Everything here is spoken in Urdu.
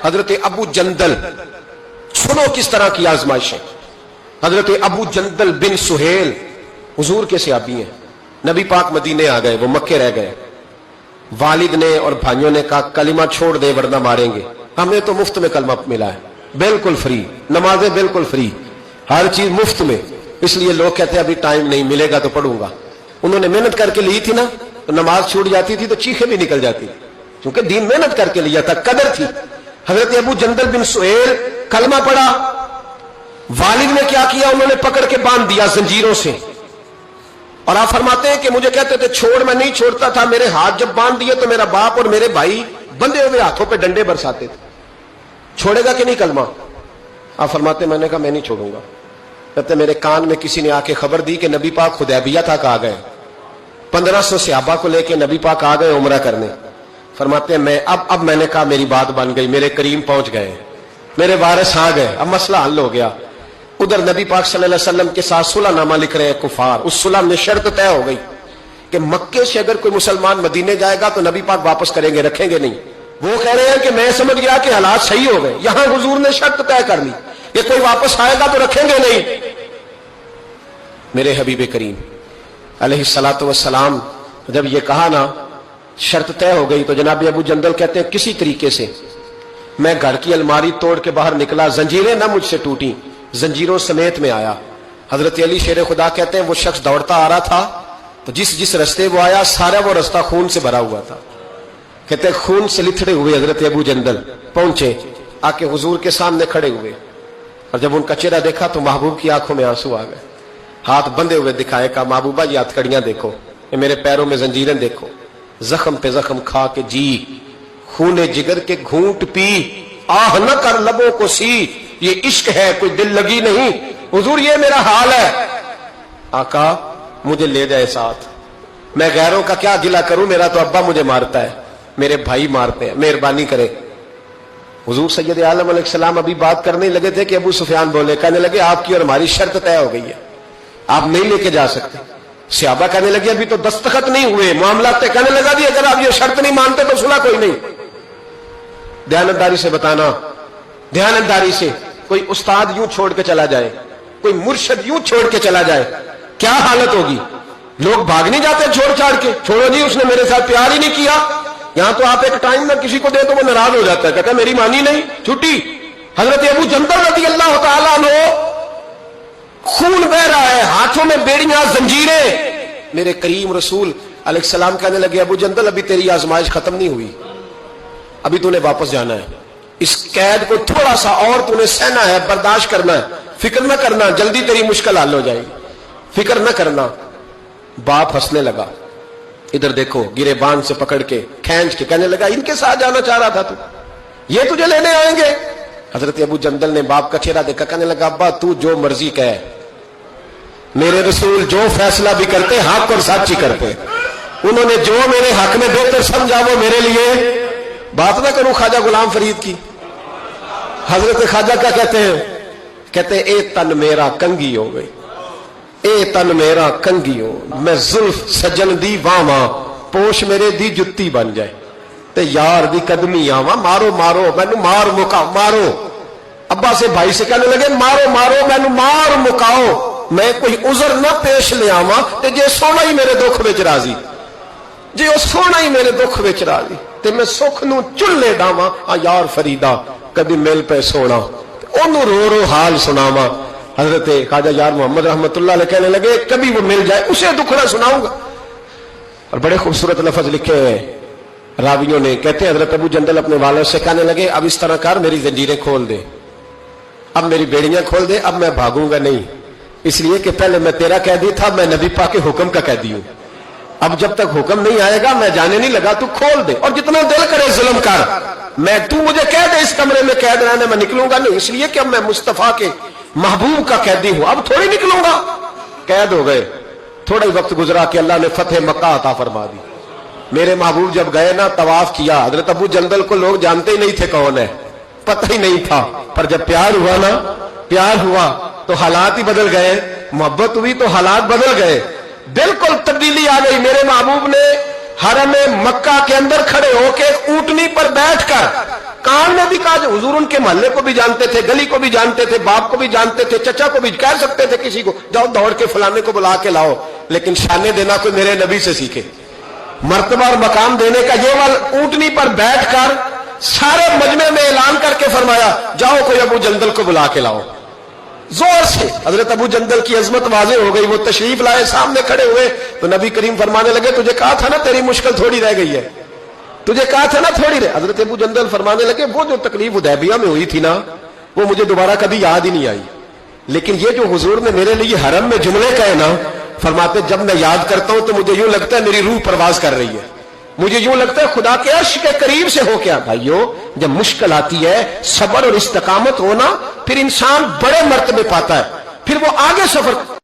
حضرت ابو جندل، سنو کس طرح کی آزمائشیں. حضرت ابو جندل بن سہیل حضور کے صحابی ہیں. نبی پاک مدینے آ گئے، وہ مکے رہ گئے. والد نے اور بھائیوں نے کہا کلمہ چھوڑ دے ورنہ ماریں گے. ہمیں تو مفت میں کلمہ ملا ہے، بالکل فری، نمازیں بالکل فری، ہر چیز مفت میں. اس لیے لوگ کہتے ہیں ابھی ٹائم نہیں ملے گا تو پڑھوں گا. انہوں نے محنت کر کے لی تھی نا، تو نماز چھوٹ جاتی تھی تو چیخیں بھی نکل جاتی تھی، کیونکہ دین محنت کر کے لیا تھا، قدر تھی. حضرت ابو جندل بن سہیل کلمہ پڑھا. والد نے کیا کیا؟ انہوں نے پکڑ کے باندھ دیا زنجیروں سے. اور آپ فرماتے ہیں کہ مجھے کہتے تھے چھوڑ، میں نہیں چھوڑتا تھا. میرے ہاتھ جب باندھ دیے تو میرا باپ اور میرے بھائی بندھے ہوئے ہاتھوں پہ ڈنڈے برساتے تھے. چھوڑے گا کہ نہیں کلمہ؟ آپ فرماتے میں نے کہا میں نہیں چھوڑوں گا. کہتے میرے کان میں کسی نے آ کے خبر دی کہ نبی پاک حدیبیہ تک آ گئے، 1500 صحابہ کو لے کے نبی پاک آ گئے عمرہ کرنے. فرماتے ہیں میں اب میں نے کہا میری بات بن گئی، میرے کریم پہنچ گئے، میرے وارث آ گئے، اب مسئلہ حل ہو گیا. ادھر نبی پاک صلی اللہ علیہ وسلم کے ساتھ صلح نامہ لکھ رہے ہیں کفار. اس صلح میں شرط طے ہو گئی کہ مکے سے اگر کوئی مسلمان مدینے جائے گا تو نبی پاک واپس کریں گے، رکھیں گے نہیں. وہ کہہ رہے ہیں کہ میں سمجھ گیا کہ حالات صحیح ہو گئے. یہاں حضور نے شرط طے کر لی کہ کوئی واپس آئے گا تو رکھیں گے نہیں. میرے حبیب کریم علیہ الصلوۃ والسلام جب یہ کہا نا شرط طے ہو گئی، تو جناب ابو جندل کہتے ہیں کسی طریقے سے میں گھر کی الماری توڑ کے باہر نکلا، زنجیریں نہ مجھ سے ٹوٹی، زنجیروں سمیت میں آیا. حضرت علی شیر خدا کہتے ہیں وہ شخص دوڑتا آ رہا تھا تو جس رستے وہ آیا سارا وہ رستہ خون سے بھرا ہوا تھا. کہتے ہیں خون سے لتھڑے ہوئے حضرت ابو جندل پہنچے، آ کے حضور کے سامنے کھڑے ہوئے. اور جب ان کا چہرہ دیکھا تو محبوب کی آنکھوں میں آنسو آ گئے. ہاتھ بندھے ہوئے دکھائے، کہا محبوبہ یہ ہتھکڑیاں دیکھو، یہ میرے پیروں میں زنجیریں دیکھو، زخم پہ زخم کھا کے جی، خون جگر کے گھونٹ پی، آہ نہ کر لبوں کو سی، یہ عشق ہے کوئی دل لگی نہیں. حضور یہ میرا حال ہے. آقا مجھے لے جائے ساتھ، میں غیروں کا کیا گلہ کروں، میرا تو ابا مجھے مارتا ہے، میرے بھائی مارتے ہیں، مہربانی کرے. حضور سید عالم علیہ السلام ابھی بات کرنے لگے تھے کہ ابو سفیان بولے، کہنے لگے آپ کی اور ہماری شرط طے ہو گئی ہے، آپ نہیں لے کے جا سکتے. صحابہ کہنے لگے ابھی تو دستخط نہیں ہوئے، معاملات طے. کہنے لگا جی اگر آپ یہ شرط نہیں مانتے تو صلح کوئی نہیں. دیانتداری سے بتانا، دیانتداری سے. کوئی استاد یوں چھوڑ کے چلا جائے، کوئی مرشد یوں چھوڑ کے چلا جائے، کیا حالت ہوگی؟ لوگ بھاگ نہیں جاتے چھوڑ چھاڑ کے، چھوڑو جی اس نے میرے ساتھ پیار ہی نہیں کیا. یہاں تو آپ ایک ٹائم میں کسی کو دے تو وہ ناراض ہو جاتا ہے، کہتا ہے میری مانی نہیں، چھٹی. حضرت ابو جندل رضی اللہ تعالیٰ عنہ خون بہ رہا ہے، ہاتھوں میں بیڑیاں، زنجیریں. میرے کریم رسول علیہ السلام کہنے لگے ابو جندل ابھی تیری آزمائش ختم نہیں ہوئی، ابھی تو نے واپس جانا ہے. اس قید کو تھوڑا سا اور تو نے سہنا ہے، برداشت کرنا ہے، فکر نہ کرنا، جلدی تیری مشکل حل ہو جائے گی، فکر نہ کرنا. باپ ہنسنے لگا، ادھر دیکھو گرے بان سے پکڑ کے کھینچ کے کہنے لگا ان کے ساتھ جانا چاہ رہا تھا تو، یہ تجھے لینے آئیں گے. حضرت ابو جندل نے باپ کا چہرہ دیکھا، کہنے لگا ابا تو جو مرضی کہے، میرے رسول جو فیصلہ بھی کرتے حق اور سچ ہی کرتے. انہوں نے جو میرے حق میں بہتر سمجھا وہ میرے لیے. بات نہ کروں خواجہ غلام فرید کی. حضرت خواجہ کیا کہتے ہیں؟ کہتے ہیں اے تن میرا کنگھی ہو گئی، اے تن میرا کنگھی ہو، میں زلف سجن دی واواں، پوش میرے دی جتی بن جائے، تے یار دی قدمی آواں، مارو مارو مینو مار مکا مارو. ابا سے بھائی سے کہنے لگے مارو مارو مینو مار مکاؤ، میں کوئی عذر نہ پیش لے آواں تے جے سونا ہی میرے دکھ وچ راضی، جے او سونا ہی میرے دکھ وچ راضی تے میں سکھ نو چلے ڈاواں. آ یار فریدا کدی مل پہ سونا، اونوں رو رو حال سناواں. حضرت خواجہ یار محمد رحمت اللہ علیہ کہنے لگے کبھی وہ مل جائے اسے دکھڑا سناؤں گا. اور بڑے خوبصورت لفظ لکھے ہیں راویوں نے. کہتے ہیں حضرت ابو جندل اپنے والد سے کہنے لگے اب اس طرح کر میری زنجیریں کھول دے، اب میری بیڑیاں کھول دے، اب میں بھاگوں گا نہیں، اس لیے کہ پہلے میں تیرا قیدی تھا، میں نبی پاک کے حکم کا قیدی ہوں. اب جب تک حکم نہیں آئے گا میں جانے نہیں لگا، تو کھول دے اور جتنا دل کرے ظلم کر. تو مجھے کہہ دے اس کمرے میں قید رہنے، میں نکلوں گا نہیں، اس لیے کہ اب میں مصطفیٰ کے محبوب کا قیدی ہوں، اب تھوڑی نکلوں گا. قید ہو گئے. تھوڑا ہی وقت گزرا کہ اللہ نے فتح مکہ عطا فرما دی. میرے محبوب جب گئے نا طواف کیا، حضرت ابو جندل کو لوگ جانتے ہی نہیں تھے کون ہے، پتہ ہی نہیں تھا. پر جب پیار ہوا نا، پیار ہوا تو حالات ہی بدل گئے، محبت ہوئی تو حالات بدل گئے، بالکل تبدیلی آ گئی. میرے محبوب نے حرم مکہ کے اندر کھڑے ہو کے اونٹنی پر بیٹھ کر کان نے بھی کہا جو حضور ان کے محلے کو بھی جانتے تھے، گلی کو بھی جانتے تھے، باپ کو بھی جانتے تھے، چچا کو بھی کہہ سکتے تھے کسی کو جاؤ دوڑ کے فلانے کو بلا کے لاؤ، لیکن شانے دینا کوئی میرے نبی سے سیکھے، مرتبہ اور مقام دینے کا یہ والا اونٹنی پر بیٹھ کر سارے مجمع میں اعلان کر کے فرمایا جاؤ کوئی ابو جندل کو بلا کے لاؤ. زور سے حضرت ابو جندل کی عظمت واضح ہو گئی، وہ تشریف لائے، سامنے کھڑے ہوئے تو نبی کریم فرمانے لگے تجھے کہا تھا نا تیری مشکل تھوڑی رہ گئی ہے، تجھے کہا تھا نا تھوڑی رہ. حضرت ابو جندل فرمانے لگے وہ جو تکلیف حدیبیہ میں ہوئی تھی نا وہ مجھے دوبارہ کبھی یاد ہی نہیں آئی، لیکن یہ جو حضور نے میرے لیے حرم میں جملے کہے نا، فرماتے جب میں یاد کرتا ہوں تو مجھے یوں لگتا ہے میری روح پرواز کر رہی ہے، مجھے یوں لگتا ہے خدا کے عرش کے قریب سے ہو کیا. بھائیو جب مشکل آتی ہے صبر اور استقامت ہونا پھر انسان بڑے مرتبے پاتا ہے، پھر وہ آگے سفر